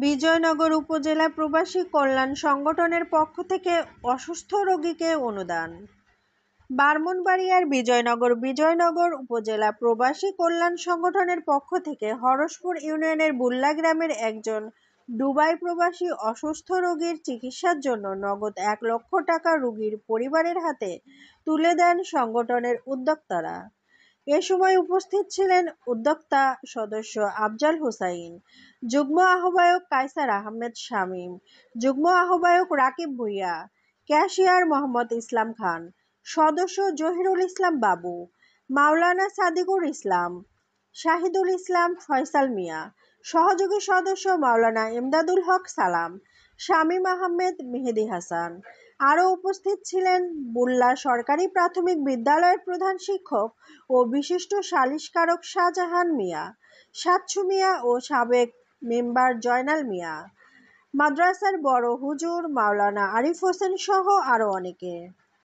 বিজয়নগর উপজেলা প্রবাসী কল্যাণ সংগঠনের পক্ষ থেকে অসুস্থ রোগীকে অনুদান। ব্রাহ্মণবাড়িয়ার বিজয়নগর উপজেলা প্রবাসী কল্যাণ সংগঠনের পক্ষ থেকে হরসপুর ইউনিয়নের বুল্লা গ্রামের একজন দুবাই প্রবাসী অসুস্থ রোগীর চিকিৎসার জন্য নগদ ১ লক্ষ টাকা রোগীর পরিবারের হাতে তুলে দেন সংগঠনের উদ্যোক্তারা। এ সময় উপস্থিত ছিলেন উদ্যোক্তা সদস্য আফজাল হোসাইন, যুগ্ম আহ্বায়ক কায়সার আহমেদ শামীম, যুগ্ম আহ্বায়ক রাকিব ভূঁইয়া, ক্যাশিয়ার মোহাম্মদ ইসলাম খান, সদস্য জহিরুল ইসলাম বাবু, মাওলানা সাদিকুর ইসলাম, শাহিদুল ইসলাম ফয়সাল মিয়া, সহযোগী সদস্য মাওলানা ইমদাদুল হক সালাম, শামীম আহমেদ, মেহেদি হাসান। আরও উপস্থিত ছিলেন বুল্লা সরকারি প্রাথমিক বিদ্যালয়ের প্রধান শিক্ষক ও বিশিষ্ট সালিসকারক শাহজাহান মিয়া, সাচ্ছু মিয়া ও সাবেক মেম্বার জয়নাল মিয়া, মাদ্রাসার বড় হুজুর মাওলানা আরিফ হোসেন সহ আরও অনেকে।